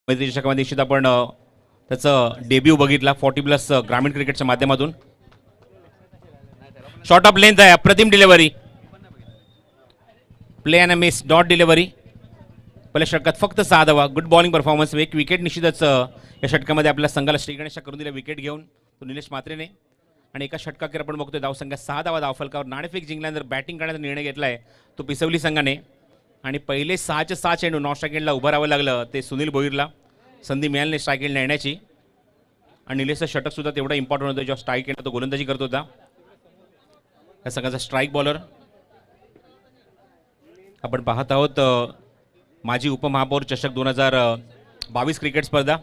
मैत्री चषकामध्ये निश्चित आपण त्याचं डेब्यू बघितला 40+ ग्रामीण क्रिकेटच्या माध्यमातून. शॉर्ट ऑफ लेंथ आहे, अप्रतिम delivery, play and miss, dot delivery. पहिल्या षटकात फक्त 6 धावा. Good bowling performance. एक विकेट निश्चितच या षटकामध्ये आपल्या संघाला श्रीगणेशा करून दिल्या विकेट घेऊन तो निलेश मात्रेने. आणि एका षटकाखेर आपण बघतोय धावसंख्या 6 धावा धावफलकावर. नाणेफेक जिंकल्यानंतर बॅटिंग करण्याचा निर्णय घेतला आहे तो पिसवली संघाने. आणि पहिले 6चे 6 चेंडू नॉन स्ट्राईक एंडला उभं राहावं लागलं ते सुनील भोईरला. संधी मिळाली नाही स्ट्राईक एंडला येण्याची. आणि निलेशचं षटकसुद्धा तेवढं इम्पॉर्टंट होतं जेव्हा स्ट्राईक एंडला तो गोलंदाजी करत होता. या संघाचा स्ट्राईक बॉलर आपण पाहत आहोत. माजी उपमहापौर चषक 2022 क्रिकेट स्पर्धा.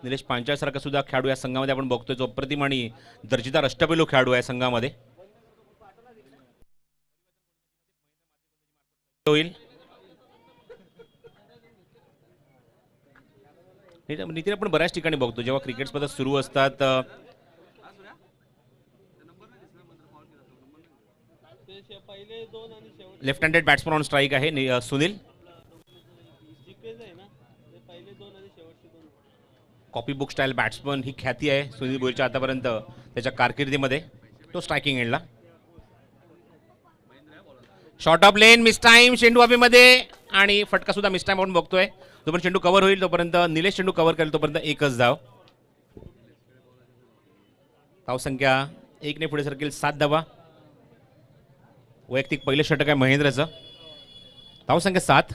निलेश पांचाळसारखा सुद्धा खेळाडू या संघामध्ये आपण बघतोय जो अप्रतिम आणि दर्जेदार अष्टपैलू खेळाडू आहे संघामध्ये. होईल नितीन आपण बऱ्याच ठिकाणी बघतो जेव्हा क्रिकेट स्पर्धा सुरू असतात left handed batsman on strike आहे Sunil. Copy book style batsman ही ख्याती आहे सुनील भोईरच्या आतापर्यंत त्याच्या कारकिर्दीमध्ये. तो स्ट्रायकिंग एंडला. Short of lane, miss time, चेंडू हवेमध्ये आणि फटका सुद्धा मिस टाइम आपण बघतोय. जोपर्यंत चेंडू कव्हर होईल तोपर्यंत निलेश चेंडू कव्हर करेल तोपर्यंत एकच धाव. धावसंख्या 1 पुढे सरकेल 7 धावा. वैयक्तिक पहिले षटक आहे महेंद्रचं. धावसंख्या 7.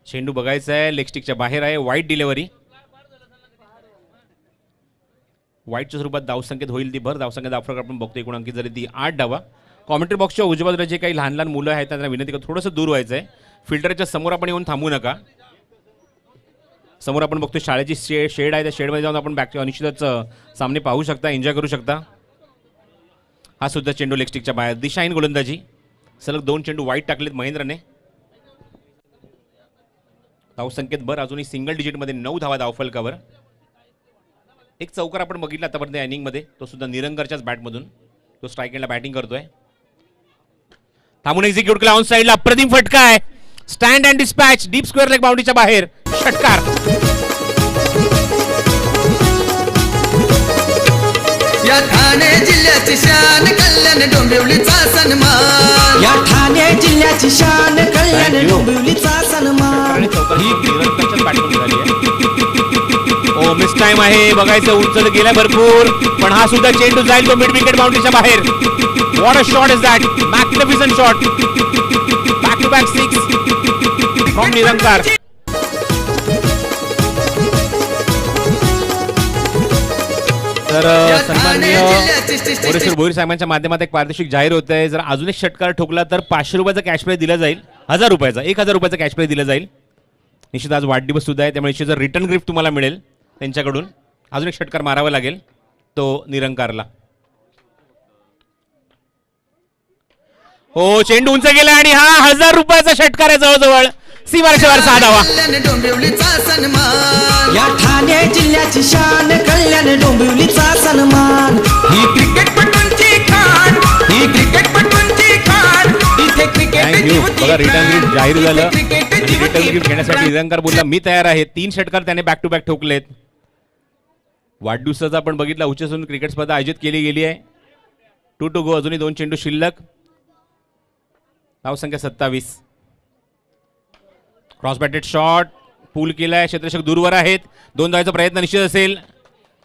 चेंडू बघायचा आहे, लेग स्टिकच्या बाहेर आहे. वाईट डिलिव्हरी. वाईटच्या स्वरूपात धावसंख्येत होईल ती भर. धावसंख्या धावफलक आपण बघतो एकूण अंकी जरी ती 8 धावा. कॉमेंट्री बॉक्सच्या उजव्या बाजूला जे काही लहान लहान मुलं आहेत त्यांना विनंती करतो थोडंसं दूर व्हायचं आहे. फिल्टरच्या समोर आपण येऊन थांबू नका. समोर आपण बघतो शाळेची शेड आहे, त्या शेडमध्ये जाऊन आपण बॅक निश्चितच सामने पाहू शकता, एन्जॉय करू शकता. हा सुद्धा चेंडू लेग स्टिकच्या बाहेर. दिशाहीन गोलंदाजी. सलग 2 चेंडू वाईट टाकलेत महेंद्रने. धावसंख्येत भर अजूनही सिंगल डिजिटमध्ये 9 धावा धावफलकावर. एक चौकार आपण बघितला आतापर्यंत या इनिंगमध्ये, तो सुद्धा निरंकरच्याच बॅटमधून. तो स्ट्राईक एंडला बॅटिंग करतोय. थांबून एक्झिक्यूट केला ऑन साईडला. अप्रतिम फटका आहे. Stand and dispatch, deep square leg बाउंड्रीच्या बाहेर षटकार. या ठाणे जिल्ह्याची शान कल्याण डोंबिवलीचा सन्मान. या ठाणे जिल्ह्याची शान कल्याण डोंबिवलीचा सन्मान. ओ मिस टाइम आहे. बघायचं उंच गेला भरपूर पण हा सुद्धा चेंडू जाईल तो मिड विकेट बाउंड्रीच्या बाहेर. What a shot is that. Magnificent shot. Back to back 6 from Nirankar. तर सन्माननीय मोरेश्वर भोईर साहेबांच्या माध्यमात एक पारितोषिक जाहीर होत आहे. जर अजून एक षटकार ठोकला तर 500 रुपयाचा कॅश प्राइज दिला जाईल. 1000 रुपयाचा 1000 रुपयाचा कॅश प्राइज दिला जाईल. निश्चित आज वाढदिवस सुद्धा आहे त्यामुळे निश्चित रिटर्न गिफ्ट तुम्हाला मिळेल त्यांच्याकडून. अजून एक षटकार मारावा लागेल तो निरंकारला. हो चेंडू उंच गेला आणि हा 1000 रुपयाचा षटकार आहे जवळजवळ. सीमारेषेवर 6 धावा. डोंबिवलीचा सन्मान. या ठाणे जिल्ह्याची शान कल्याण डोंबिवलीचा सन्मान. ही क्रिकेटपटूंची खाण. ही क्रिकेटपटूंची खाण. इथे क्रिकेट बघा रिटर्न गिफ्ट जाहीर झालं. रिटर्न गिफ्ट घेण्यासाठी निरंकार बोलला मी तयार आहे. 3 षटकार त्याने बॅक टू बॅक ठोकलेत. वाढदिवसाचा आपण बघितला उच्चसून क्रिकेट स्पर्धा आयोजित केली गेली आहे. 2 टू गो. अजूनही 2 चेंडू शिल्लक. धावसंख्या 27. क्रॉस बॅटेड शॉट पूल केलाय. क्षेत्ररक्षक दूरवर आहेत. 2 धावांचा प्रयत्न निश्चित असेल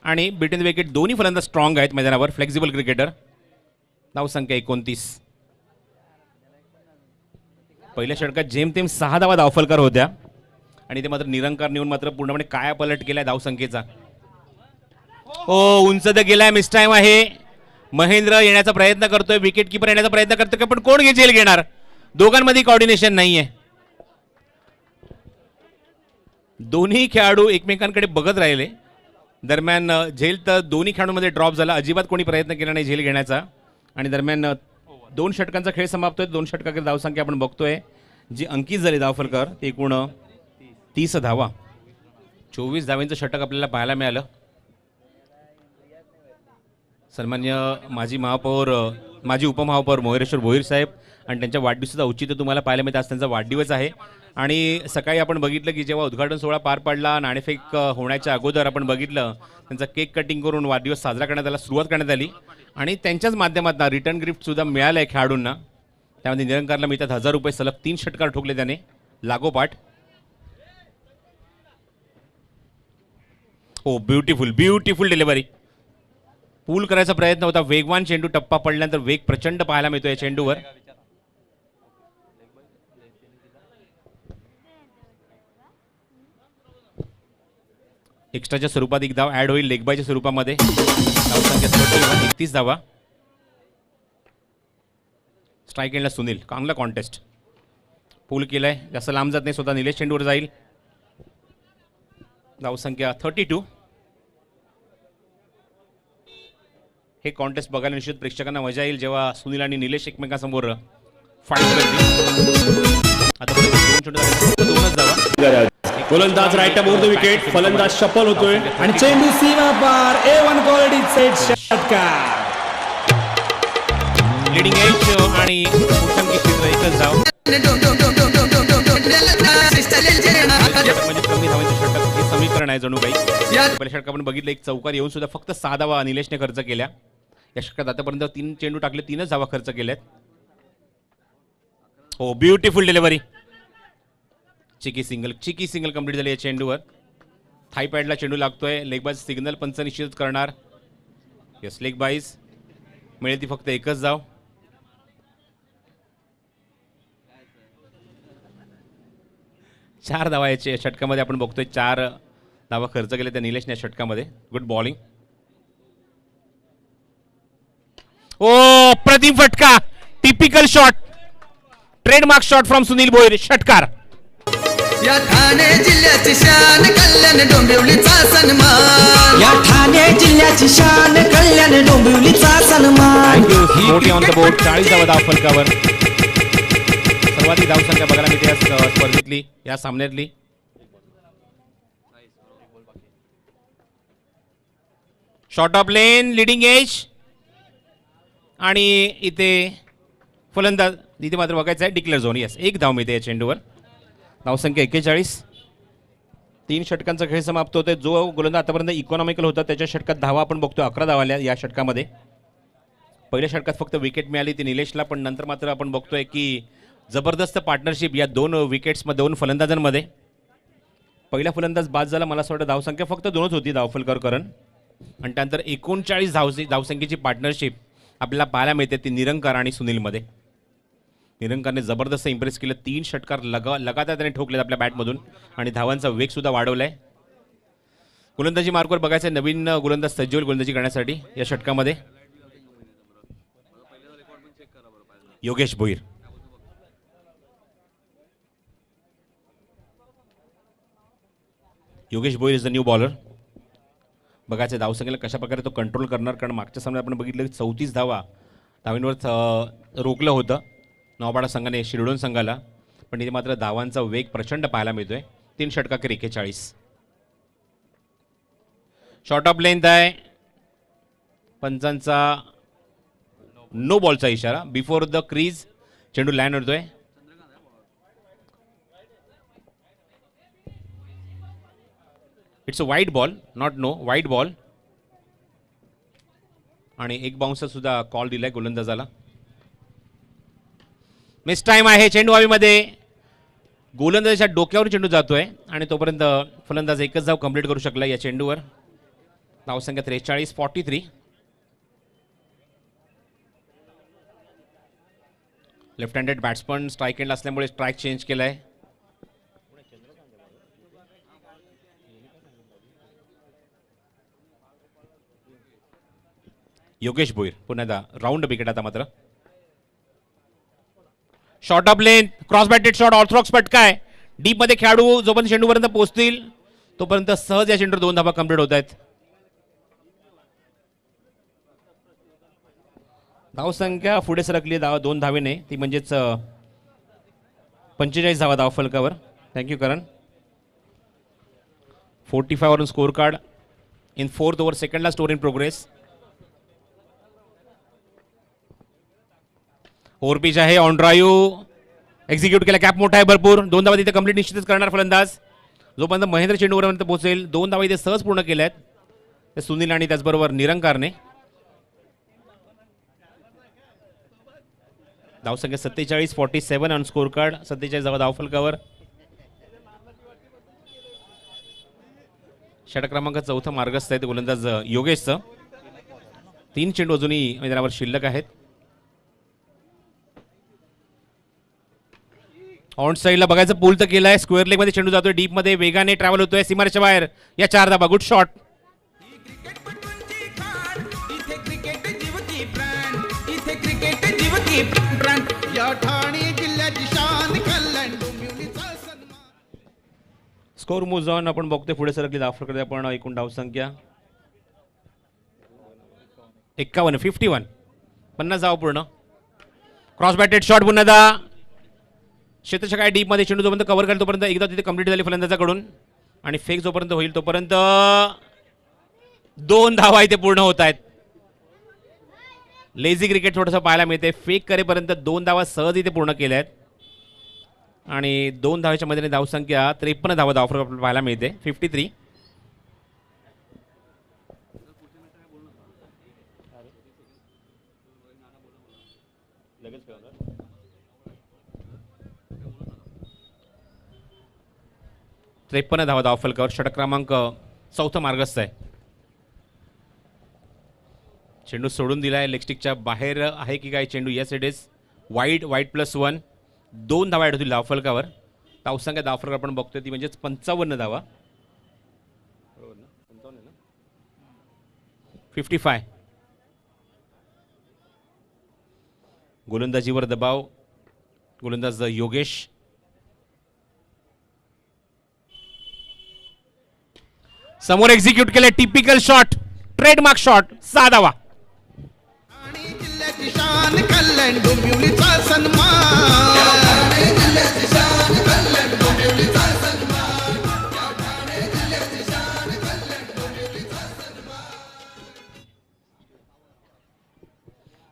आणि बिटवीन विकेट दोन्ही फलंदाज स्ट्रॉंग आहेत मैदानावर. Flexible cricketer. धावसंख्या 29. पहिल्या षटकात जेमतेम 6 धावा धावफलकार होत्या आणि ते मात्र निरंकार नेऊन मात्र पूर्णपणे काया पलट केलाय धावसंख्येचा. हो उंच तर गेलाय. मिस टाइम आहे. महेंद्र येण्याचा प्रयत्न करतोय. विकेट किपर येण्याचा प्रयत्न करतोय पण कोण झेल घेणार. दोघांमध्ये कॉर्डिनेशन नाहीये. दोन्ही खेळाडू एकमेकांकडे बघत राहिले. दरम्यान झेल तर दोन्ही खेळाडूंमध्ये ड्रॉप झाला. अजिबात कोणी प्रयत्न केला नाही झेल घेण्याचा. आणि दरम्यान 2 षटकांचा खेळ समाप्त होतो. 2 षटकांची धावसंख्या आपण बघतोय जी अंकित झाली धावफलकावर ते एकूण 30 धावा. 24 धावांचं षटक आपल्याला पाहायला मिळालं. सन्मान्य माजी उपमहापौर मोहरेश्वर भोईर साहेब आणि त्यांच्या वाढदिवसाचं औचित्य तुम्हाला पाहायला मिळतं. आज त्यांचा वाढदिवस आहे आणि सकाळी आपण बघितलं की जेव्हा उद्घाटन सोहळा पार पडला, नाणेफेक होण्याच्या अगोदर आपण बघितलं त्यांचा केक कटिंग करून वाढदिवस साजरा करण्यात आला, सुरुवात करण्यात आली आणि त्यांच्याच माध्यमातून रिटर्न गिफ्टसुद्धा मिळालं आहे खेळाडूंना. त्यामध्ये निरंकारला मिळतात 1000 रुपये. सलग 3 षटकार ठोकले त्याने लागोपाठ. हो, ब्युटिफुल डिलिव्हरी. पूल करायचा प्रयत्न होता, वेगवान चेंडू, टप्पा पडल्यानंतर वेग प्रचंड पाहायला मिळतो या चेंडूवर. एक्स्ट्राच्या स्वरूपात एक धाव ऍड होईल लेगबायच्या स्वरूपामध्ये. धावसंख्या 31 धावा. स्ट्राईक एंडला सुनील. चांगला कॉन्टेस्ट. पूल केलाय, जास्त लांब जात नाही, स्वतः निलेश चेंडूवर जाईल. धावसंख्या 32. हे कॉन्टेस्ट बघायला निश्चित प्रेक्षकांना मजा येईल जेव्हा सुनील आणि निलेश एकमेकांसमोर फाईट करतील. आता दोन चेंडू फक्त 2च धावा. गोलंदाज राईट अबोव्ह द विकेट, फलंदाज शफल होतोय आणि चेंडू सीमा पार. A1 क्वालिटी सेट षटकार. लिडिंग एज आणि मोठ्यांकी क्षेत्र एकच धाव. म्हणजे कमी धावांचे षटक हे समीकरण आहे जणू काही. पहिल्या षटक आपण बघितलं, एक चौकार येऊन सुद्धा फक्त 6 धावा निलेशने खर्च केल्या. या षटकात आतापर्यंत 3 चेंडू टाकले, 3च धावा खर्च केल्यात. हो, ब्युटिफुल डिलिव्हरी. चिकी सिंगल कंप्लीट झाली या चेंडूवर. थाई पॅडला चेंडू लागतोय. लेगबाज सिग्नल पंच निश्चित करणार. यस, लेगबाईज मिळेल ती फक्त एकच धाव. चार धावा याच्या षटकामध्ये आपण बघतोय. 4 धावा खर्च केले त्या निलेशने या षटकामध्ये. Good bowling. ओ, प्रतिम फटका. Typical shot, trademark shot from Sunil Bhoir. षटकार. या ठाणे जिल्ह्याची शान कल्याण डोंबिवलीचा सन्मान. या ठाणे जिल्ह्याची शान कल्याण डोंबिवलीचा सन्मान. मोठी ऑन द बोर्ड. 40 धावा धाव फलकावर. सर्वाधिक धावसंख्या बघायला मिळते या स्पर्धेतली, या सामन्यातली. Short of length, leading edge आणि इथे फलंदाज. इथे मात्र बघायचं आहे डिक्लेअर झोन. यस, एक धाव मिळते या चेंडूवर. धावसंख्या 41. 3 षटकांचा खेळ समाप्त होतोय. जो गोलंदाज आतापर्यंत इकॉनॉमिकल होता त्याच्या षटकात धावा आपण बघतोय 11 धावा आल्या या षटकामध्ये. पहिल्या षटकात फक्त विकेट मिळाली ती निलेशला, पण नंतर मात्र आपण बघतोय की जबरदस्त पार्टनरशिप या 2 विकेट्समध्ये, 2 फलंदाजांमध्ये. पहिला फलंदाज बाद झाला, मला असं वाटतं धावसंख्या फक्त 2च होती धावफलकर करण, आणि त्यानंतर 39 धावसंख्येची पार्टनरशिप आपल्याला पाहायला मिळते ती निरंकार आणि सुनीलमध्ये. निरंकारने जबरदस्त इम्प्रेस केलं. 3 षटकार लगातार त्याने ठोकलेत आपल्या बॅटमधून आणि धावांचा वेग सुद्धा वाढवलाय. गोलंदाजी मार्कवर बघायचं नवीन गोलंदाज सज्ज होईल गोलंदाजी करण्यासाठी या षटकामध्ये. Yogesh Bhoir. Yogesh Bhoir is the new bowler. बघायचं धावसंख्येला कशा प्रकारे तो कंट्रोल करणार, कारण मागच्या सामन्यात आपण बघितलं की 34 धावांवर रोखलं होतं नौपाडा संघाने शिरडोन संघाला, पण इथे मात्र धावांचा वेग प्रचंड पाहायला मिळतोय. 3 षटकाखेर 41. शॉर्ट ऑफ लेंथ आहे. पंचांचा नो बॉलचा इशारा. बिफोर द क्रीज चेंडू लँड होतोय. It's a wide ball, not know, wide ball. आणि एक बाउन्सर सुद्धा कॉल दिलाय गोलंदाजाला. मिस टाइम आहे. चेंडू हवेमध्ये. गोलंदाजाच्या डोक्यावर चेंडू जातोय आणि तोपर्यंत फलंदाज एकच धाव कंप्लीट करू शकला या चेंडूवर. धावसंख्या 43, 43. Left handed batsman strike end असल्यामुळे स्ट्राईक चेंज केलाय. योगेश भोईर पुन्हा एकदा राऊंड विकेट. आता मात्र short of lane, cross batted shot, Orthodox फटका आहे. डीप मध्ये खेळाडू जोपर्यंत चेंडूपर्यंत पोहोचतील तोपर्यंत सहज या चेंडूवर 2 धावा कंप्लीट होत आहेत. धावसंख्या पुढे सरकली 2 धावेने, ती म्हणजेच 45 धावा धाव फलकावर. थँक्यू करण. 45 वरून score card in 4th over. सेकंडला स्टोर इन प्रोग्रेस. ओव्हरपिच आहे ऑन ड्राईव्ह एक्झिक्यूट केला. गॅप मोठा आहे भरपूर. 2 धावा तिथे कंप्लीट निश्चितच करणार फलंदाज. जोपर्यंत महेंद्र चेंडूवरपर्यंत पोहोचेल 2 धावा इथे सहज पूर्ण केल्या आहेत सुनील आणि त्याचबरोबर निरंकारने. धावसंख्या 47-47 ऑन स्कोर कार्ड. 47 धावा धावफलकावर. षटक क्रमांक 4 मार्गस्थ आहे गोलंदाज योगेशचं. 3 चेंडू अजूनही मैदानावर शिल्लक आहेत. ऑन साईडला बघायचं पूल तर केलाय. स्क्वेअर लेग मध्ये चेंडू जातोय डीप मध्ये वेगाने ट्रॅव्हल होतोय सीमारेषेच्या बाहेर. या 4 धावा. Good shot. Score move on आपण बघतोय पुढे सरकली धावफलकाकडे. आपण एकूण धावसंख्या 51 50 धावा पूर्ण. क्रॉस बॅटेड शॉट पुन्हा क्षेत्रच्या काय डीप मध्ये चेंडू जोपर्यंत कव्हर करेल तोपर्यंत एकदा तिथे कंप्लीट झाली फलंदाजाकडून आणि फेक जोपर्यंत होईल तोपर्यंत 2 धावा इथे पूर्ण होत आहेत. लेझी क्रिकेट थोडंसं पाहायला मिळते. फेक करेपर्यंत 2 धावा सहज इथे पूर्ण केल्या आहेत आणि 2 धावेच्या मध्ये धावसंख्या 53 धावा धावफलक आपल्याला पाहायला मिळते. 53. त्रेपन्न धावा धावफलकावर. षटक क्रमांक 4 मार्गस्थ आहे. चेंडू सोडून दिलाय. लेगस्टिकच्या बाहेर आहे की काय चेंडू. Yes it is. वाईड +1. 2 धावा ॲड होतील धावफलकावर. धावसंख्या धावफलक आपण बघतोय ती म्हणजेच 55 धावा. 55. गोलंदाजीवर दबाव. गोलंदाज योगेश. समोर एक्झिक्यूट केले. Typical shot. Trademark shot. 6 धावा.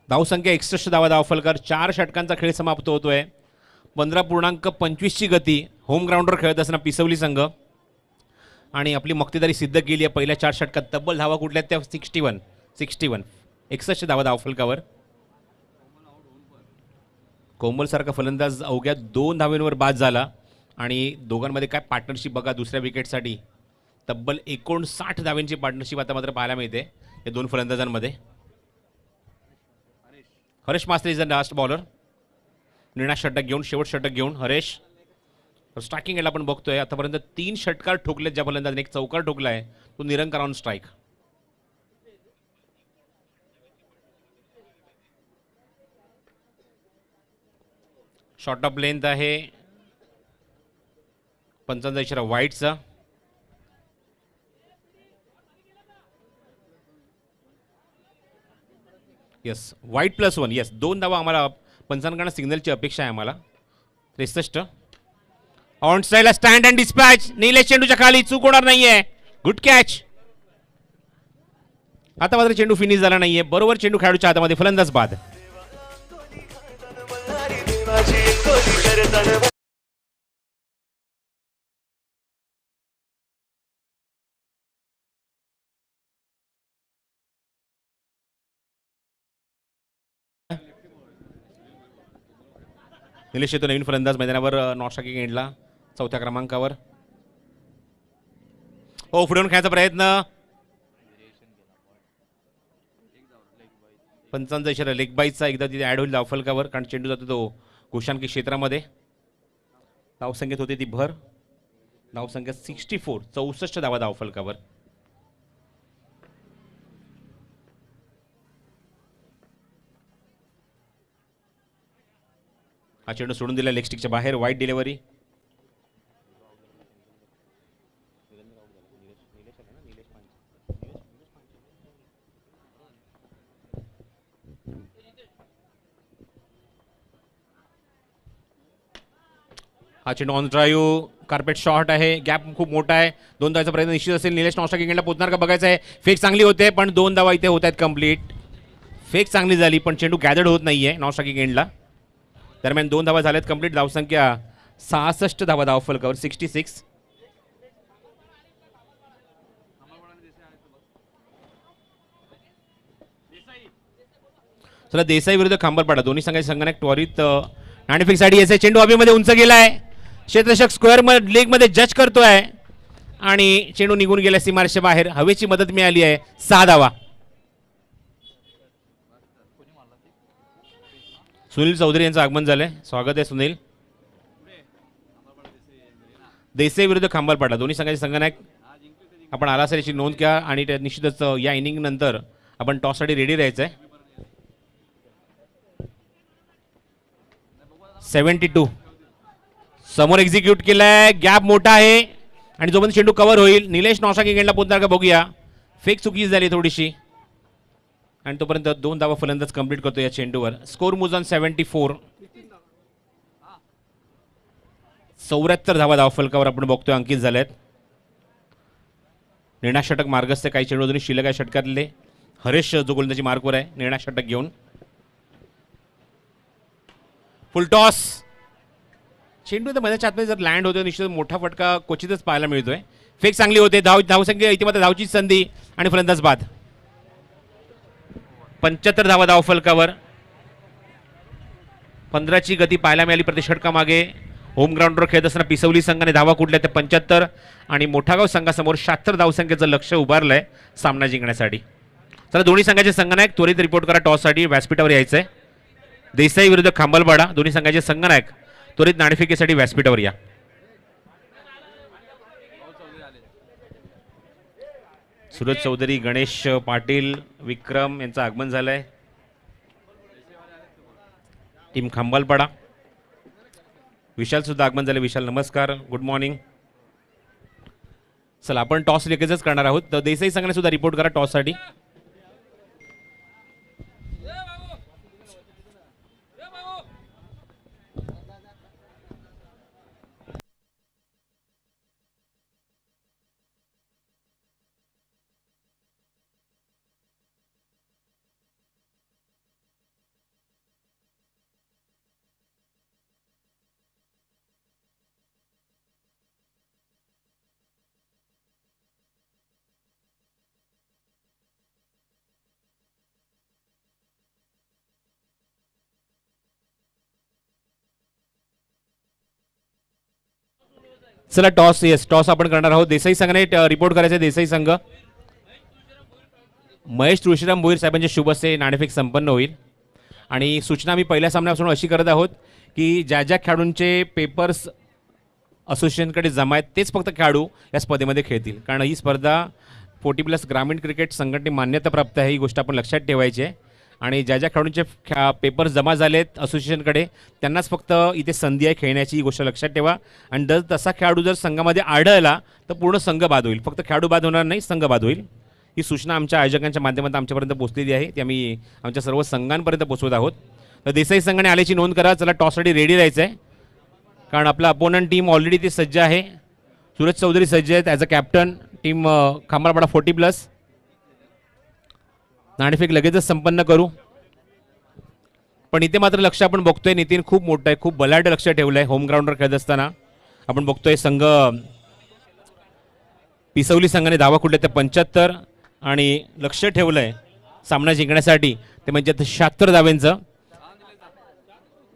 धावसंख्या 61 धावा धावफलकार. 4 षटकांचा खेळ समाप्त होतोय. 15.25 ची गती. होम ग्राउंडवर खेळत असताना पिसवली संघ आणि आपली मक्तेदारी सिद्ध केली आहे. पहिल्या 4 षटकात तब्बल धावा कुठल्या त्या 61. 61 धावा धावफलकावर. कोमलसारखा फलंदाज अवघ्या 2 धावेंवर बाद झाला आणि दोघांमध्ये काय पार्टनरशिप बघा दुसऱ्या विकेटसाठी. तब्बल 59 धावेंची पार्टनरशिप आता मात्र पाहायला मिळते या 2 फलंदाजांमध्ये. Haresh Mastri is the last bowler. निर्णायक षटक घेऊन शेवट षटक घेऊन हरेश. स्ट्रायकिंग एंडला आपण बघतोय आतापर्यंत 3 षटकार ठोकलेत ज्या फलंदाजाने. एक चौकार ठोकला आहे तो Nirankar on strike. Short of length आहे. 55 इशारा वाईटचा. येस वाईट +1. येस 2 धावा आम्हाला पंचांकडनं सिग्नलची अपेक्षा आहे आम्हाला. 63. ऑन साईडला स्टँड अँड डिस्पॅच. निलेश चेंडूच्या खाली. चूक होणार नाहीये. Good catch. आता मात्र चेंडू फिनिश झाला नाहीये. बरोबर चेंडू खेळाडूच्या हातामध्ये. फलंदाज बाद. निलेश येतो नवीन फलंदाज मैदानावर. नॉट स्ट्रायकिंग एंडला 4थ्या क्रमांकावर. हो पुढून खेळायचा प्रयत्न. 55 इशारा लेग बाईचा. एकदा तिथे ॲड होईल धावफलकावर कारण चेंडू जातो तो गोशांकी क्षेत्रामध्ये. धावसंख्येत होती ती भर. धावसंख्या 64. 64 धावा धावफलकावर. हा चेंडू सोडून दिला लेगस्टिकच्या बाहेर. वाईट डिलिव्हरी. हा चेंडू ऑन ड्राईव्ह. कार्पेट शॉट आहे. गॅप खूप मोठा आहे. 2 धावाचा प्रयत्न निश्चित असेल. निलेश नॉट स्ट्रायकिंग एंडला पोहोचणार का बघायचं आहे. फेक चांगली होते पण 2 धावा इथे होत आहेत कंप्लीट. फेक चांगली झाली पण चेंडू गॅदर्ड होत नाहीये नॉट स्ट्रायकिंग एंडला. दरम्यान 2 धावा झाल्यात कंप्लीट. धावसंख्या 66 धावा धावफलकावर 66. चला देसाई विरुद्ध खांबरपाडा दोन्ही संघाचे संघाने त्वरित नाणेफेकसाठी यायचे. चेंडू हवेमध्ये उंच गेलाय. क्षेत्ररक्षक स्क्वेअर लेग मध्ये जज करतोय आणि चेंडू निघून गेला सीमारेषे बाहेर. हवेची मदत मिळाली आहे. 6 धावा. सुनील चौधरी यांचं आगमन झालंय. स्वागत आहे सुनील. देसाई विरुद्ध खांबरपाडा दोन्ही संघाचे संघनायक आपण आला असेल याची नोंद घ्या आणि निश्चितच या इनिंग नंतर आपण टॉससाठी रेडी राहायचं आहे. 72 समोर एक्झिक्यूट केलाय. गॅप मोठा आहे आणि जोपर्यंत चेंडू कव्हर होईल निलेश नौशाकी गेंडला पोहोचणार का बघूया. फेक चुकी झाली थोडीशी आणि तोपर्यंत 2 धावा फलंदाज कंप्लीट करतो या चेंडूवर. स्कोर मुजन 74. 74 धावा धावफलकावर आपण बघतोय अंकित झाल्यात. निर्णायक षटक मार्गस्थ काही चेंडू अजून शिल्लक आहे षटकातले. हरेश जो गोलंदाजी मार्कवर आहे निर्णायक षटक घेऊन. फुल टॉस. चेंडू तर मध्याच्या आतमध्ये जर लँड होतो निश्चित मोठा फटका क्वचितच पाहायला मिळतोय. फेक चांगली होते. धावसंख्या इतिमध्ये धावची संधी आणि फलंदाज बाद. 75 धावा धावफलकावर. 15ची गती पाहायला मिळाली प्रति षटकामागे. होम ग्राउंडवर खेळत असताना पिसवली संघाने धावा कुठल्या ते 75 आणि मोठागाव संघासमोर 76 धावसंख्येचं लक्ष उभारलंय सामना जिंकण्यासाठी. चला दोन्ही संघाचे संघनायक त्वरित रिपोर्ट करा टॉससाठी. व्यासपीठावर यायचंय. देसाई विरुद्ध खांबलपाडा दोन्ही संघाचे संघनायक त्वरित नाणेफेकीसाठी व्यासपीठावर या. सूरज चौधरी, गणेश पाटील, विक्रम यांचं आगमन झालंय. टीम खांबलपाडा. विशाल सुद्धा आगमन झाले. विशाल नमस्कार, गुड मॉर्निंग. चला आपण टॉस लगेचच करणार आहोत. तर देसाई संघाने सुद्धा रिपोर्ट करा टॉससाठी. चला टॉस. येस टॉस आपण करणार आहोत. देसाई संघाने रिपोर्ट करायचे. देसाई संघ. महेश तुळशीराम भोईर साहेबांचे शुभ हस्ते नाणेफेक संपन्न होईल आणि सूचना मी पहिल्या सामन्यापासून अशी करत आहोत की ज्या ज्या खेळाडूंचे पेपर्स असोसिएशनकडे जमा आहेत तेच फक्त खेळाडू या स्पर्धेमध्ये खेळतील. कारण ही स्पर्धा 40+ ग्रामीण क्रिकेट संघटने मान्यता प्राप्त आहे. ही गोष्ट आपण लक्षात ठेवायची आहे. आणि ज्या ज्या खेळाडूंचे पेपर्स जमा झालेत असोसिएशनकडे त्यांनाच फक्त इथे संधी आहे खेळण्याची. ही गोष्ट लक्षात ठेवा. आणि जर तसा खेळाडू जर संघामध्ये आढळला तर पूर्ण संघ बाद होईल. फक्त खेळाडू बाद होणार नाही, संघ बाद होईल. ही सूचना आमच्या आयोजकांच्या माध्यमातून आमच्यापर्यंत पोहोचलेली आहे. ती आम्ही आमच्या सर्व संघांपर्यंत पोहोचवत आहोत. तर देसाई संघाने आल्याची नोंद करा. चला टॉससाठी रेडी राहायचं आहे कारण आपला अपोनंट टीम ऑलरेडी ती सज्ज आहे. सूरज चौधरी सज्ज आहेत ॲज अ कॅप्टन. टीम खांबारपाडा 40+. नाणेफेक लगेचच संपन्न करू. पण इथे मात्र लक्ष आपण बघतोय नितीन खूप मोठं आहे. खूप बलाढ्य लक्ष ठेवलं आहे. होम ग्राउंडवर खेळत असताना आपण बघतोय संघ पिसवली संघाने धावा कुठल्या त्या 75 आणि लक्ष ठेवलं आहे सामना जिंकण्यासाठी ते म्हणजे 76 धाव्यांचं.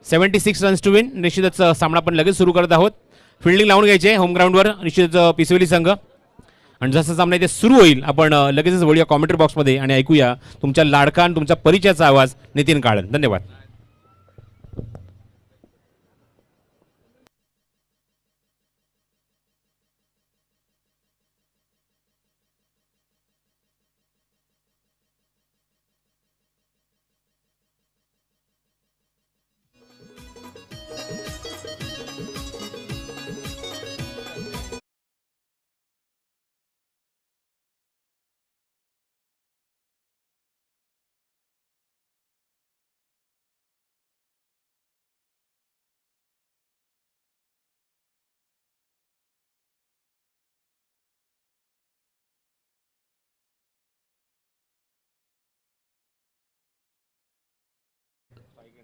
76 रन्स टू विन. निश्चितच सामना आपण लगेच सुरू करत आहोत. फिल्डिंग लावून घ्यायचे होम ग्राउंडवर निश्चितच पिसवली संघ. आणि जसं सामना इथे सुरू होईल आपण लगेचच वळूया कॉमेंट्री बॉक्समध्ये आणि ऐकूया तुमच्या लाडका आणि तुमच्या परिचयाचा आवाज. नितीन काळन. धन्यवाद.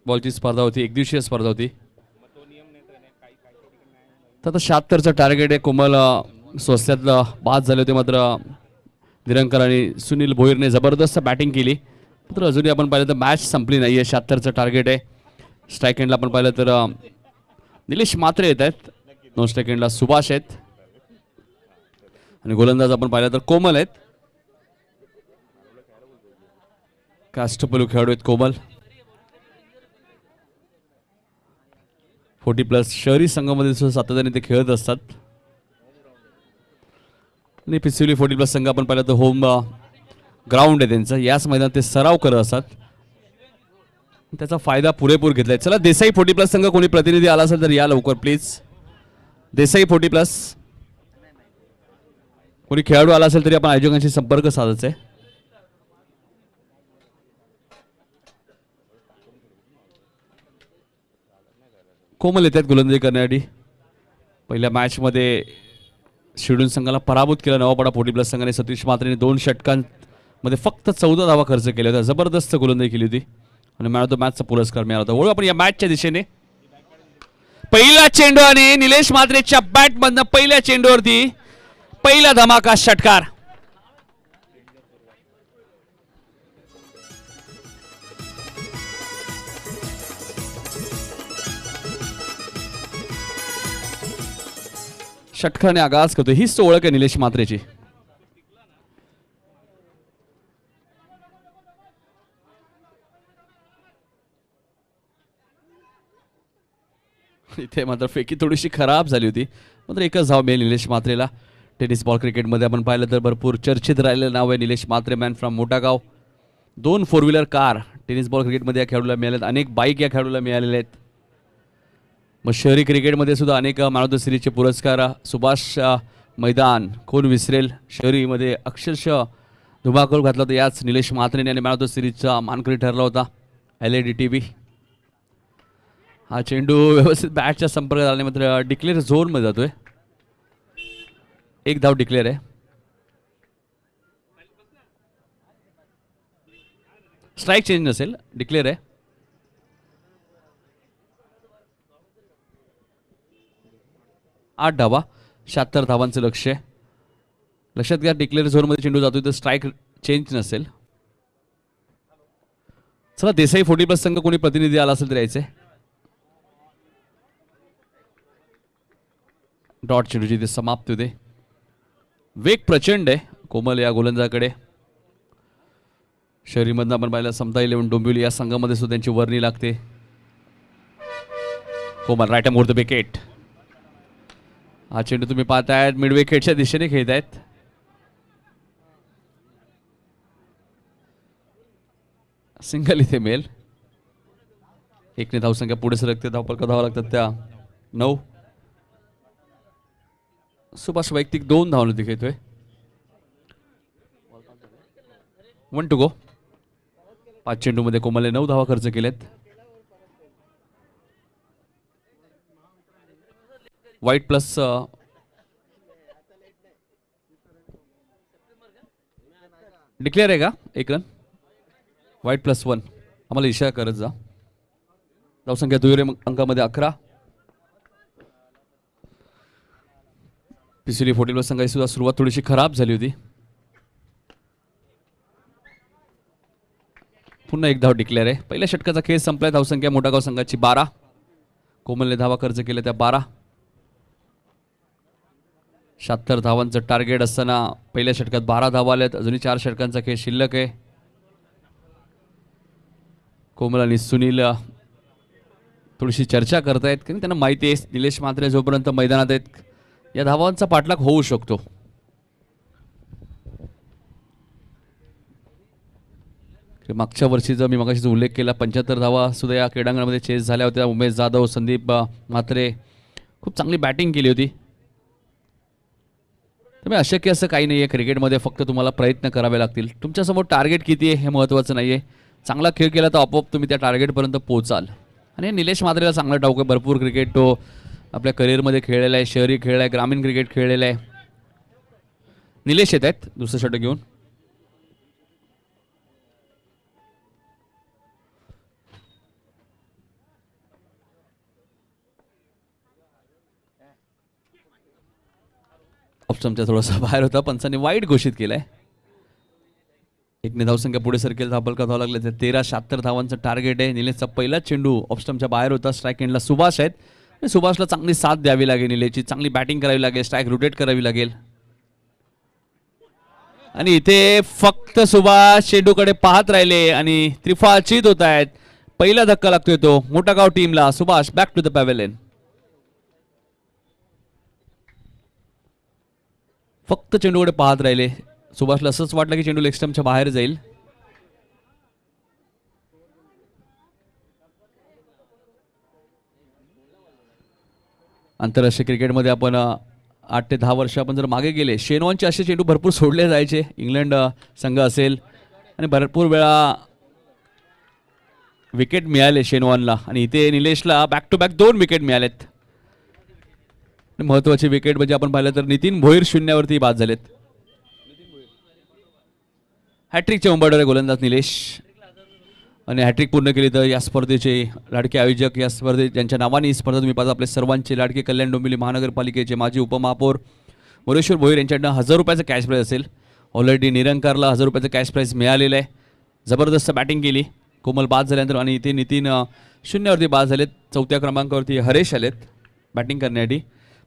बॉलची स्पर्धा होती, एकदिवसीय स्पर्धा होती. तर आता 76चं टार्गेट आहे. कोमल स्वस्त्यातलं बाद झाले होते, मात्र निरंकर आणि सुनील भोईरने जबरदस्त बॅटिंग केली. मात्र अजूनही आपण पाहिलं तर मॅच संपली नाही आहे. 76चं टार्गेट आहे. स्ट्राईक एंडला आपण पाहिलं तर निलेश म्हात्रे येत आहेत, नॉन स्ट्राईक एंडला सुभाष आहेत आणि गोलंदाज आपण पाहिलं तर कोमल आहेत. काष्टपलू खेळाडू आहेत कोमल. 40+ शहरी संघामध्ये सुद्धा सातत्याने ते खेळत असतात आणि पिसिवली 40+ संघ आपण पाहिलं तर होम ग्राउंड आहे त्यांचं. याच मैदानात ते सराव करत असतात, त्याचा फायदा पुरेपूर घेतलाय. चला, देसाई 40+ संघ कोणी प्रतिनिधी आला असेल तर या लवकर प्लीज. देसाई 40+, कोणी खेळाडू आला असेल तरी आपण आयोजकांशी संपर्क साधायचा आहे. कोमल येतात गोलंदाजी करण्यासाठी. पहिल्या मॅचमध्ये शिडून संघाला पराभूत केला नवापाडा 40+ संघाने. सतीश म्हात्रेने 2 षटकांमध्ये फक्त 14 धावा खर्च केल्या होत्या. जबरदस्त गोलंदाजी केली होती आणि मॅन ऑफ द मॅचचा पुरस्कार मिळाला होता. वळू आपण या मॅचच्या दिशेने. पहिला चेंडू आणि निलेश म्हात्रेच्या बॅटमधनं पहिल्या चेंडूवरती पहिला धमाका षटकार. षटकाने आगाज करतो. हीच तो ओळख आहे निलेश म्हात्रेची. इथे मात्र फेकी थोडीशी खराब झाली होती, मात्र एकच धाव मिळेल निलेश म्हात्रेला. टेनिस बॉल क्रिकेटमध्ये आपण पाहिलं तर भरपूर चर्चित राहिलेलं नाव आहे Nilesh Mhatre, man from Mothagaon. 2 4 wheeler car tennis ball क्रिकेटमध्ये या खेळाडूला मिळाल्यात. अनेक बाईक या खेळाडूला मिळालेल्या आहेत. मग शहरी क्रिकेटमध्ये सुद्धा अनेक मॅन ऑफ द सिरीजचे पुरस्कार. सुभाष मैदान कोण विसरेल, शहरीमध्ये अक्षरशः धुमाकूळ घातला होता याच निलेश म्हात्रेने आणि मॅन ऑफ द सिरीजचा मानकरी ठरला होता LED TV. हा चेंडू व्यवस्थित बॅटच्या संपर्कात आला, मात्र डिक्लेअर झोनमध्ये जातोय. एक धाव डिक्लेअर आहे. स्ट्राईक चेंज नसेल, डिक्लेअर आहे. आठ धावा, 76 धावांचं लक्ष आहे. लक्षात घ्या, डिक्लेअर झोनमध्ये चेंडू जातोय तर स्ट्राईक चेंज नसेल. चला, देसाई 40+ संघ कोणी प्रतिनिधी आला असेल तर यायचे. डॉट चेंडूची ते समाप्ती होते. वेग प्रचंड आहे कोमल या गोलंदाजाकडे. शहरीमधनं आपण पाहिलं समता 11 डोंबिवली या संघामध्ये सुद्धा त्यांची वर्णी लागते. कोमल राईट मोर द विकेट. हा चेंडू तुम्ही पाहतायत मिड विकेटच्या दिशेने खेळत आहेत. सिंगल इथे मेल. एकने धावसंख्या पुढे सरकते. धावपल धावा लागतात त्या 9. सुभाष वैयक्तिक 2 धावांवरती खेळतोय. 1 to go. 5 चेंडूमध्ये कोमलने 9 धावा खर्च केलेत. वाईट प्लस डिक्लेअर आहे का? 1 रन. वाईट +1. आम्हाला इशारा करत जा. धावसंख्या दुहेरी अंकामध्ये 11. पिसिली 40+ संघाची सुद्धा सुरुवात थोडीशी खराब झाली होती. पुन्हा 1 धाव डिक्लेअर आहे. पहिल्या षटकाचा खेळ संपलाय. धावसंख्या मोठागाव संघाची 12. कोमलने धावा खर्च केल्या त्या 12. 76 धावांचं टार्गेट असताना पहिल्या षटकात 12 धावा आल्यात. अजूनही 4 षटकांचा खेळ शिल्लक आहे. कोमल आणि सुनील थोडीशी चर्चा करतायत कारण त्यांना माहिती आहे निलेश म्हात्रे जोपर्यंत मैदानात आहेत या धावांचा पाठलाग होऊ शकतो. मागच्या वर्षीचा मी मगाशीच उल्लेख केला 75 धावा सुद्धा या क्रीडांगणामध्ये चेस झाल्या होत्या. उमेश जाधव, संदीप म्हात्रे खूप चांगली बॅटिंग केली होती. त्यामुळे अशक्य असं काही नाही आहे क्रिकेटमध्ये. फक्त तुम्हाला प्रयत्न करावे लागतील. तुमच्यासमोर टार्गेट किती आहे हे महत्त्वाचं नाही आहे. चांगला खेळ केला तर आपोआप तुम्ही त्या टार्गेटपर्यंत पोहोचाल. आणि निलेश म्हात्रेला चांगला ठाऊक आहे. भरपूर क्रिकेट तो आपल्या करिअरमध्ये खेळलेला आहे. शहरी खेळला आहे, ग्रामीण क्रिकेट खेळलेलं आहे. निलेश येत आहेत दुसरं षटक घेऊन. ऑप्शनच्या थोडासा बाहेर होता, पंचांनी वाईट घोषित केलाय. एकने धावसंख्या पुढे सरकेल, धाबलका धाव लागले. 13-76 धावांचं टार्गेट आहे. निलेशचा पहिला चेंडू ऑप्शनच्या बाहेर होता. स्ट्राईक एंडला सुभाष आहेत. आणि सुभाषला चांगली साथ द्यावी लागेल. निलेशची चांगली बॅटिंग करावी लागेल, स्ट्राईक रोटेट करावी लागेल. आणि इथे फक्त सुभाष चेंडूकडे पाहत राहिले आणि त्रिफाचित होत आहेत. पहिला धक्का लागतोय तो मोठागाव टीमला. Subhash back to the pavilion. फक्त चेंडूकडे पाहत राहिले. सुभाषला असंच वाटलं की चेंडू लेग स्टंपच्या बाहेर जाईल. आंतरराष्ट्रीय क्रिकेटमध्ये आपण 8 ते 10 वर्ष आपण जर मागे गेले, शेनवॉनचे असे चेंडू भरपूर सोडले जायचे. इंग्लंड संघ असेल आणि भरपूर वेळा विकेट मिळाले शेनवॉनला. आणि इथे निलेशला बॅक टू बॅक 2 विकेट मिळालेत. महत्वाची विकेट म्हणजे आपण पाहिलं तर नितीन भोईर 0वरती बाद झालेत. हॅट्रिकच्या उंबरठ्यावर गोलंदाज निलेश. आणि हॅट्रिक पूर्ण केली तर या स्पर्धेचे लाडके आयोजक, या स्पर्धेत ज्यांच्या नावाने ही स्पर्धा तुम्ही पाहता, आपले सर्वांचे लाडके कल्याण डोंबिवली महानगरपालिकेचे माजी उपमहापौर मोरेश्वर भोईर यांच्याकडनं 1000 रुपयाचं कॅश प्राईज असेल. ऑलरेडी निरंकारला 1000 रुपयाचं कॅश प्राईज मिळालेलं आहे. जबरदस्त बॅटिंग केली. कोमल बाद झाल्यानंतर आणि इथे नितीन 0वरती बाद झालेत. 4थ्या क्रमांकावरती हरेश आलेत बॅटिंग करण्यासाठी.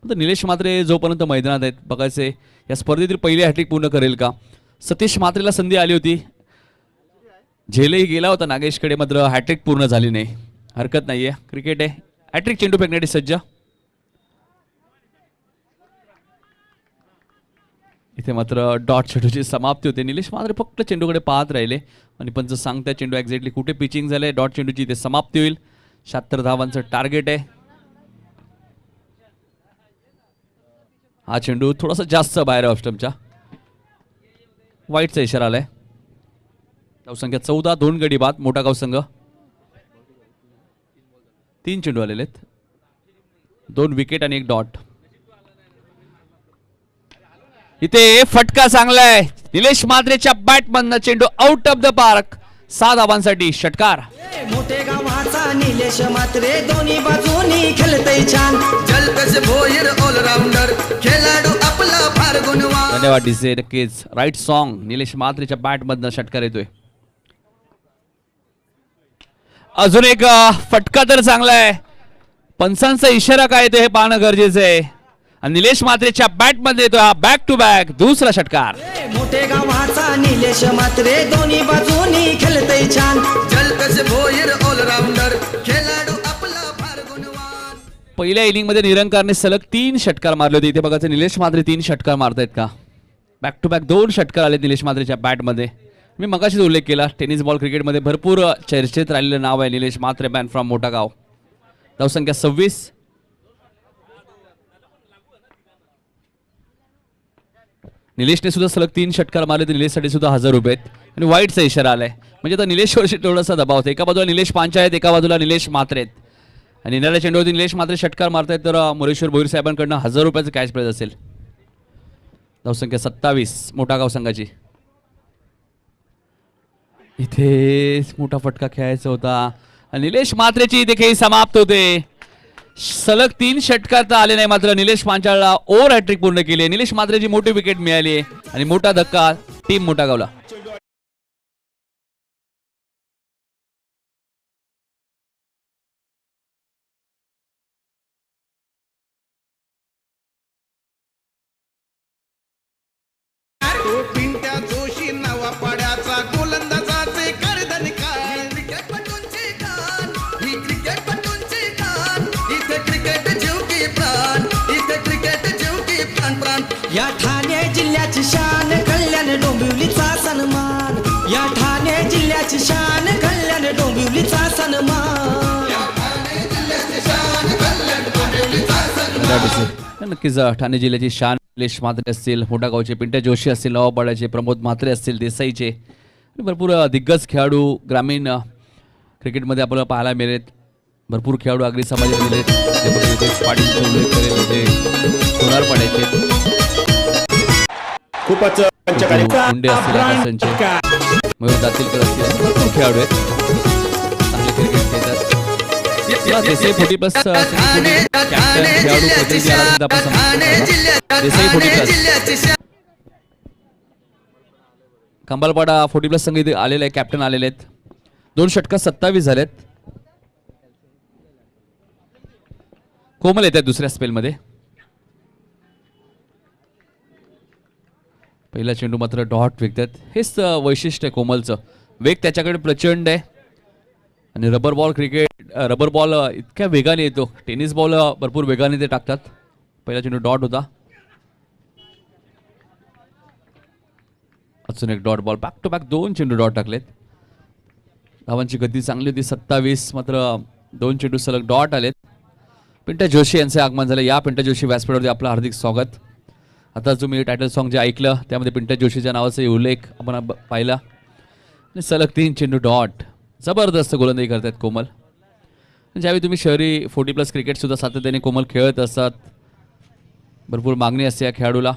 तर निलेश मात्रे जोपर्यंत मैदानात आहेत, बघायचे या स्पर्धेतील पहिले हॅट्रिक पूर्ण करेल का. सतीश मात्रेला संधी आली होती, झेलही गेला होता नागेशकडे, मात्र हॅट्रिक पूर्ण झाली नाही. हरकत नाही आहे, क्रिकेट आहे. हॅट्रिक चेंडू फेकण्यासाठी सज्ज. इथे मात्र डॉट चेंडूची समाप्ती होते. निलेश मात्र फक्त चेंडूकडे पाहत राहिले आणि पंच सांगता चेंडू एक्झॅक्टली कुठे पिचिंग झालंय. डॉट चेंडूची इथे समाप्ती होईल. 76 धावांचं टार्गेट आहे. हा चेंडू थोडासा जास्त बाहेर आहे ऑफस्टंपच्या. वाईटचा इशारा आलाय. धावसंख्या 14, 2 गडी बाद. मोठा गाव संघ 3 चेंडू आलेले आहेत. 2 विकेट आणि 1 डॉट. इथे फटका चांगला आहे. निलेश मात्रेच्या बॅटमधनं चेंडू आउट ऑफ द पार्क. 6 धावांसाठी षटकार. मोठे गावाचा निलेश मात्रे दोन्ही बाजूनी खेळतय छान. जलकस भोईर ऑलराऊंडर खेळाडू आपला फार गुणवान. धन्यवाद डीजे. नक्कीच राईट सॉन्ग. निलेश मात्रेच्या बॅटमधनं षटकार येतोय. अजून एक फटका तर चांगला आहे. पंचांचा इशारा काय येतो हे पाहणं गरजेचं आहे. आणि निलेश मात्रेच्या बॅटमध्ये येतो हा बॅक टू बॅक दुसरा षटकार. मोठे गावाचा निलेश मात्रे दोन्ही बाजूनी खेळतय छान. जलकस भोईर ऑलराऊंडर खेळाडू आपला फार गुणवान. पहिल्या इनिंगमध्ये निरंकारने सलग 3 षटकार मारले होते. इथे बघायचं निलेश मात्रे 3 षटकार मारतायत का. बॅक टू बॅक 2 षटकार आले निलेश मात्रेच्या बॅटमध्ये. मी मगाशीच उल्लेख केला, टेनिस बॉल क्रिकेटमध्ये भरपूर चर्चेत राहिलेलं नाव आहे निलेश मात्रे, मॅन फ्रॉम मोठा गाव. धावसंख्या 26. निलेशने सुद्धा सलग 3 षटकार मारले तर निलेशसाठी सुद्धा 1000 रुपये आहेत. आणि वाईटचा इशारा आलाय. म्हणजे आता निलेशवरशी थोडासा दबाव होता. एका बाजूला निलेश पांचा आहेत, एका बाजूला निलेश मात्रे आहेत. आणि येणाऱ्या चेंडूवरती निलेश मात्रे षटकार मारतायत तर मोरेश्वर भोईर साहेबांकडनं 1000 रुपयाचं कॅश प्राईज असेल. धावसंख्या 27 मोठा गाव संघाची. इथे मोठा फटका खेळायचा होता आणि निलेश मात्रेची इथे खेळ समाप्त होते. सलग 3 षटकार तर आले नाही, मात्र निलेश पांचाळला ओव्हर हॅट्रिक पूर्ण केली. निलेश मात्रेची मोठी विकेट मिळाली आणि मोठा धक्का टीम मोठा गावला. पिंट्या जोशी नवा पाड्याचा गोलंदाजाचे कर्दनकार. क्रिकेटपटूंची कान ही क्रिकेटपटूंची कान. इथे क्रिकेट जीव की प्राण, इथे क्रिकेट जीव की प्राण प्राण. या ठाणे जिल्ह्याची शान कल्याण डोंबिवलीचा सन्मान. या ठाणे जिल्ह्याची शान कल्याण डोंबिवलीचा सन्मान. या ठाणे जिल्ह्याची शान कल्याण डोंबिवलीचा सन्मान. नक्कीच ठाणे जिल्ह्याची शान निलेश मात्रे असतील, मोठा गावचे पिंट्या जोशी असतील, नवापाड्याचे प्रमोद म्हात्रे असतील, देसाईचे आणि भरपूर दिग्गज खेळाडू ग्रामीण क्रिकेटमध्ये आपल्याला पाहायला मिळेल. भरपूर खेळाडू आगरी समाजात मिळेल. पाटीलचा उल्लेख करेल जे सोनारपाड्याचे खूपच पंचकारी. मुंडे असतील, आकाशंचे मयूर दातीलकर असतील, भरपूर खेळाडू आहेत चांगले क्रिकेट खेळतात. देसाई 40+ कॅप्टन खेळाडू खेळाडू प्रतिनिधी आला असेल तर आपण ठाणे संपर्क साधा. देसाई 40 ठाणे प्लस. जिल्ह्याची शान कंबालपाडा 40 प्लस संघ इथे आलेले आहे, कॅप्टन आलेले आहेत. 2 षटकं 27 झालेत. कोमल येत आहेत दुसऱ्या स्पेलमध्ये. पहिला चेंडू मात्र डॉट विकतात. हेच वैशिष्ट्य आहे कोमलचं. वेग त्याच्याकडे प्रचंड आहे आणि rubber ball cricket, rubber ball इतक्या वेगाने येतो. टेनिस बॉल भरपूर वेगाने ते टाकतात. पहिला चेंडू डॉट होता. अजून एक dot ball. Back to back 2 चेंडू डॉट टाकलेत. धावांची गती चांगली होती 27, मात्र 2 चेंडू सलग डॉट आलेत. पिंट्या जोशी यांचे आगमन झाले. या पिंट्या जोशी व्यासपीठावरती आपलं हार्दिक स्वागत. आता तुम्ही टायटल सॉन्ग जे ऐकलं त्यामध्ये पिंट्या जोशीच्या नावाचा उल्लेख आपण पाहिला. आणि सलग 3 चेंडू डॉट. जबरदस्त गोलंदाजी करतात कोमल. ज्यावेळी तुम्ही शहरी 40 प्लस क्रिकेटसुद्धा सातत्याने कोमल खेळत असतात. भरपूर मागणी असते या खेळाडूला.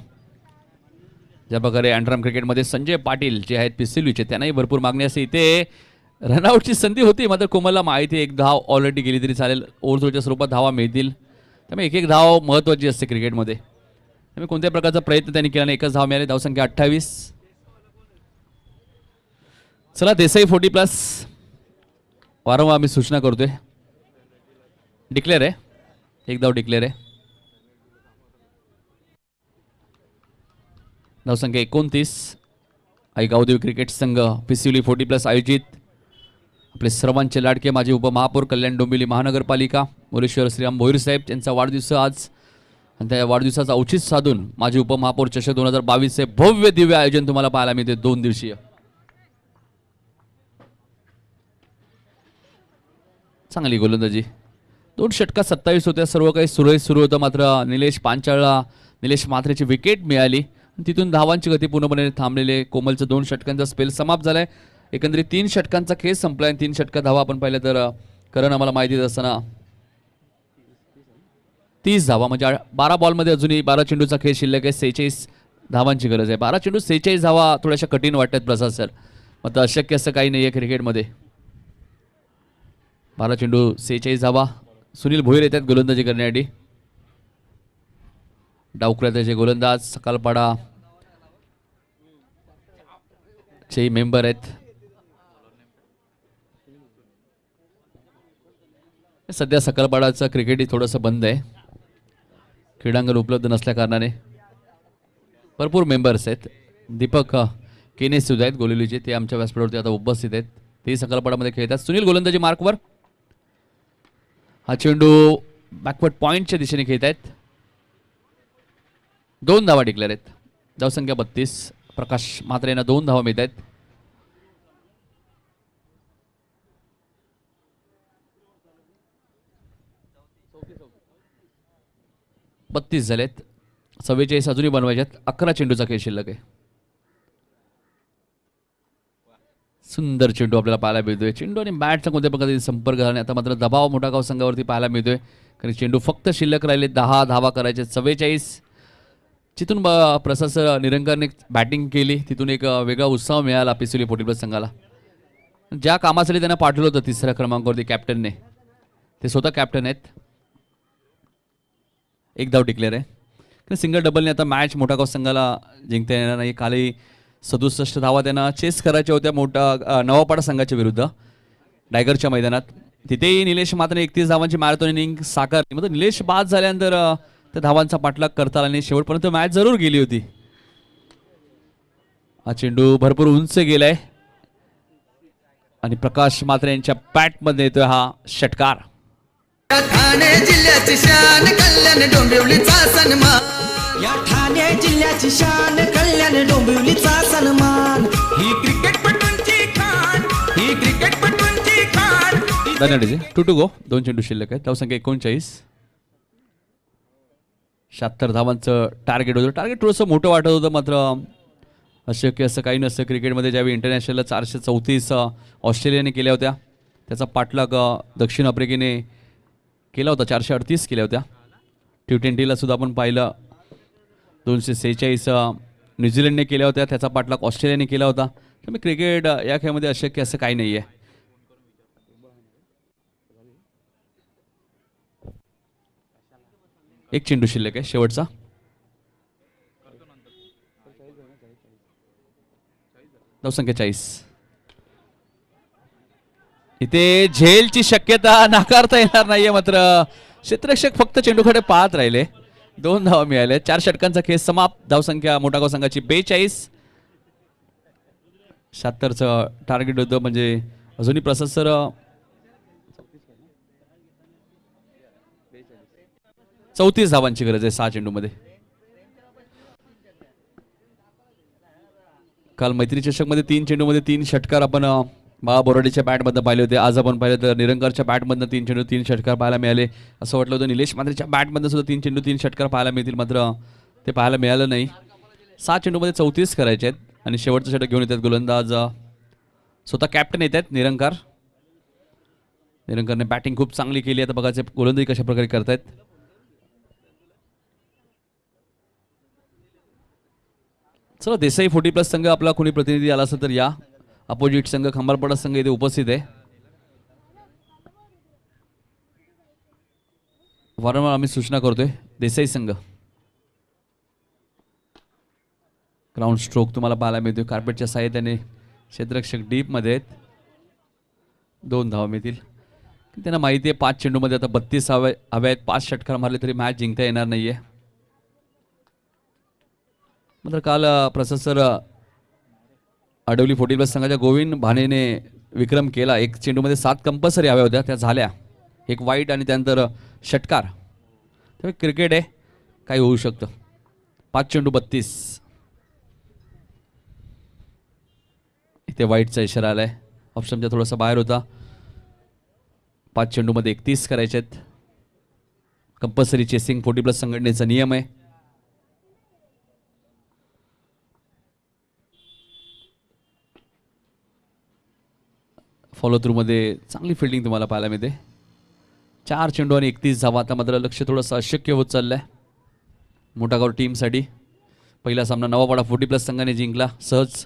ज्या प्रकारे अँड्राम क्रिकेटमध्ये संजय पाटील जे आहेत पिसिलवीचे त्यांनाही भरपूर मागणी असते. इथे रनआउटची संधी होती, मात्र कोमलला माहिती एक धाव ऑलरेडी गेली तरी चालेल. ओव्हरथ्रोच्या स्वरूपात धावा मिळतील. त्यामुळे एक धाव महत्त्वाची असते क्रिकेटमध्ये. त्यामुळे कोणत्याही प्रकारचा प्रयत्न त्यांनी केला नाही. एकच धाव मिळाली. धावसंख्या 28. चला देसाई 40 प्लस. वारंवार आम्ही सूचना करतोय. डिक्लेअर आहे. एक धाव डिक्लेअर आहे. धावसंख्या 29. आई गावदेवी क्रिकेट संघ पिसिवली 40 प्लस आयोजित आपले सर्वांचे लाडके माजी उपमहापौर कल्याण डोंबिवली महानगरपालिका मुरेश्वर श्रीराम भोईर साहेब यांचा वाढदिवस आज. आणि त्या वाढदिवसाचं औचित्य साधून माजी उपमहापौर चषक 2022 चे भव्य दिव्य आयोजन तुम्हाला पाहायला मिळते. 2 दिवसीय. चांगली गोलंदाजी. 2 षटका 27 होत्या. सर्व काही सुरळीत सुरू होतं, मात्र निलेश पांचाळला निलेश मात्रेची विकेट मिळाली. तिथून धावांची गती पूर्णपणे थांबलेले. कोमलचं 2 षटकांचा स्पेल समाप्त झालाय. एकंदरीत 3 षटकांचा खेळ संपलाय. 3 षटका धावा आपण पाहिलं तर करण आम्हाला माहिती देत असताना 30 धावा, म्हणजे 12 बॉलमध्ये अजूनही 12 चेंडूचा खेळ शिल्लक आहे. 46 धावांची गरज आहे. 12 चेंडू 46 धावा थोड्याशा कठीण वाटतात प्रसाद सर, मात्र अशक्य असं काही नाही आहे क्रिकेटमध्ये. 12 चेंडू 46 धावा. सुनील भोईर येतात गोलंदाजी करण्यासाठी. डावखुऱ्याचे गोलंदाज सकाळपाडा चे मेंबर आहेत. सध्या सकाळपाडाचं क्रिकेटही थोडंसं बंद आहे. क्रीडांगण उपलब्ध नसल्या कारणाने भरपूर मेंबर्स आहेत. दीपक केने सुद्धा आहेत गोलिवलीचे, ते आमच्या व्यासपीठावरती आता उपस्थित आहेत. ते सकाळपाडामध्ये खेळतात. सुनील गोलंदाजी मार्कवर. हा चेंडू बॅकवर्ड पॉईंटच्या दिशेने खेळत आहेत. 2 धावा डिक्लेअर आहेत. धावसंख्या 32. प्रकाश मात्र यांना 2 धावा मिळत आहेत. बत्तीस झालेत. 44 अजूनही बनवायच्यात. 11 चेंडूचा खेळ शिल्लक आहे. सुंदर चेंडू आपल्याला पाहायला मिळतोय. चेंडू आणि बॅटचा कोणत्या प्रकारचे संपर्क झाला नाही. आता मात्र दबाव मोठागाव संघावरती पाहायला मिळतोय, कारण चेंडू फक्त शिल्लक राहिले. 10 धावा करायचे. 44. जिथून प्रशासक निरंकरने बॅटिंग केली तिथून एक वेगळा उत्साह मिळाला पिसिवली 40 प्लस संघाला. ज्या कामासाठी त्यांना पाठवलं होतं 3ऱ्या क्रमांकावरती कॅप्टनने, ते स्वतः कॅप्टन आहेत. 1 धाव डिक्लेअर आहे. सिंगल डबलने आता मॅच मोठागाव संघाला जिंकता येणार नाही. कालही 67 धावा त्यांना चेस करायच्या होत्या मोठा नवापाडा संघाच्या विरुद्ध डायगरच्या मैदानात. तिथेही निलेश मात्र 31 धावांची मॅरेथॉन इनिंग साकारली. म्हणजे निलेश बाद झाल्यानंतर त्या धावांचा पाठलाग करता आला नाही. शेवटपर्यंत मॅच जरूर गेली होती. हा चेंडू भरपूर उंच गेलाय आणि प्रकाश मात्र यांच्या बॅटमध्ये येतोय हा षटकार. ठाणे जिल्ह्याची शान कल्याण डोंबिवलीचा सन्मान. या ठाणे जिल्ह्याची शान कल्याण डोंबिवलीचा सन्मान. ही क्रिकेटपटूंची खान, ही क्रिकेटपटूंची खान. धन्यवाद. 2 to go. 2 चेंडू शिल्लक आहेत. धावसंख्या 39. 76 धावांचं टार्गेट होतं. टार्गेट थोडंसं मोठं वाटत होतं, मात्र अशक्य असं काही नसतं क्रिकेटमध्ये. ज्यावेळी इंटरनॅशनलला 434 ऑस्ट्रेलियाने केल्या होत्या, त्याचा पाठलाग दक्षिण आफ्रिकेने केला होता. 438 केल्या होत्या. T20ला सुद्धा आपण पाहिलं 246 न्यूझीलंडने केल्या होत्या, त्याचा पाठलाग ऑस्ट्रेलियाने केला होता. त्यामुळे क्रिकेट या खेळामध्ये अशक्य असं काही नाही आहे. एक चेंडू शिल्लक आहे शेवटचा. धावसंख्या 40. इथे झेलची शक्यता नाकारता येणार नाहीये, मात्र क्षेत्ररक्षक फक्त चेंडूकडे पाहत राहिले. 2 धावा मिळाल्या. 4 षटकांचा खेळ समाप्त. धावसंख्या मोठागाव संघाची 42. 76चं टार्गेट होतं, म्हणजे अजूनही प्रसाद सर 34 धावांची गरज आहे 6 चेंडूमध्ये. काल मैत्री चषकमध्ये 3 चेंडूमध्ये 3 षटकार आपण बाळा बोराडेच्या बॅटमधनं पाहिले होते. आज आपण पाहिलं तर निरंकारच्या बॅटमधनं 3 चेंडू 3 षटकार पाहायला मिळाले. असं वाटलं होतं निलेश मात्रेच्या बॅटमधनं सुद्धा 3 चेंडू 3 षटकार पाहायला मिळतील, मात्र ते पाहायला मिळालं नाही. 6 चेंडूमध्ये 34 करायचे आहेत आणि शेवटचं षटक घेऊन येतात गोलंदाज स्वतः कॅप्टन येत आहेत निरंकार. निरंकारने बॅटिंग खूप चांगली केली. आता बघायचे गोलंदाजी कशा प्रकारे करतायत. चला, देसाई 40+ संघ आपला कोणी प्रतिनिधी आला असेल तर या. अपोजिट संघ खंबारपाडा संघ इथे उपस्थित आहे. वारंवार आम्ही सूचना करतोय. देसाई संघ ग्राउंड स्ट्रोक तुम्हाला पाहायला मिळतोय. कार्पेटच्या साहाय्याने क्षेत्ररक्षक डीपमध्ये आहेत. 2 धावा मिळतील. त्यांना माहिती आहे 5 चेंडूमध्ये आता 32 हवे आहेत. 5 षटकार मारले तरी मॅच जिंकता येणार नाहीये. मात्र काल प्रसाद सर आडवली 40+ संघाच्या गोविंद भानेने विक्रम केला. 1 चेंडूमध्ये 7 कंपल्सरी हव्या होत्या, त्या झाल्या. 1 वाईट आणि त्यानंतर षटकार. त्यामुळे क्रिकेट आहे, काही होऊ शकतं. 5 चेंडू 32. इथे वाईटचा इशारा आलाय. ऑप्शनच्या थोडासा बाहेर होता. 5 चेंडूमध्ये 31 करायचे आहेत. कंपल्सरी चेसिंग 40+ संघटनेचा नियम आहे. फॉलो थ्रू मध्ये चांगली फिल्डिंग तुम्हाला पाहायला मिळते. 4 चेंडू आणि 31 धावा. आता मात्र लक्ष थोडंसं अशक्य होत चाललंय मोठागाव टीमसाठी. पहिला सामना नवापाडा 40+ संघाने जिंकला सहज.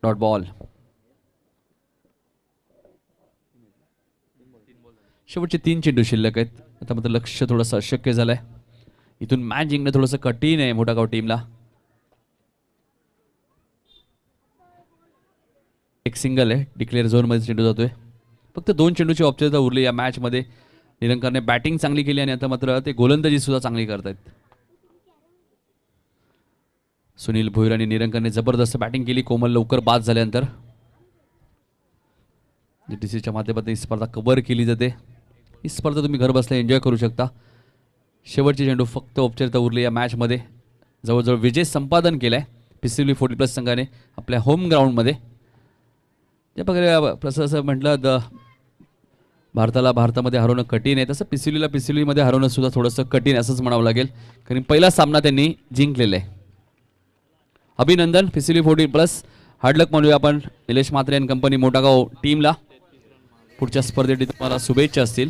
Dot ball. शेवटचे 3 चेंडू शिल्लक आहेत. आता मात्र लक्ष थोडंसं अशक्य झालंय. इथून मॅच जिंकणं थोडंसं कठीण आहे मोठागाव टीमला. एक सिंगल आहे. डिक्लेअर झोनमध्ये चेंडू जातोय. फक्त 2 चेंडूची औपचारिकता उरली या मॅचमध्ये. निरंकारने बॅटिंग चांगली केली आणि आता मात्र ते गोलंदाजी सुद्धा चांगली करतायत. सुनील भोईर आणि निरंकारने जबरदस्त बॅटिंग केली. कोमल लवकर बाद झाल्यानंतर जीटीसीच्या माध्यमातून ही स्पर्धा कव्हर केली जाते. ही स्पर्धा तुम्ही घर बसल्या एन्जॉय करू शकता. शेवटची चेंडू फक्त औपचारिकता उरली या मॅचमध्ये. जवळजवळ विजय संपादन केलाय पिसिवली 40+ संघाने आपल्या होम ग्राउंडमध्ये. ज्या प्रकारे प्रसाद असं म्हटलं भारतामध्ये हरवणं कठीण आहे, तसं पिसिवलीमध्ये हरवणं सुद्धा थोडंसं कठीण असंच म्हणावं लागेल, कारण पहिला सामना त्यांनी जिंकलेला आहे. अभिनंदन पिसिवली 40+. हार्ड लक म्हणूया आपण निलेश मात्रे आणि कंपनी मोठागाव टीमला. पुढच्या स्पर्धेसाठी तुम्हाला शुभेच्छा असतील.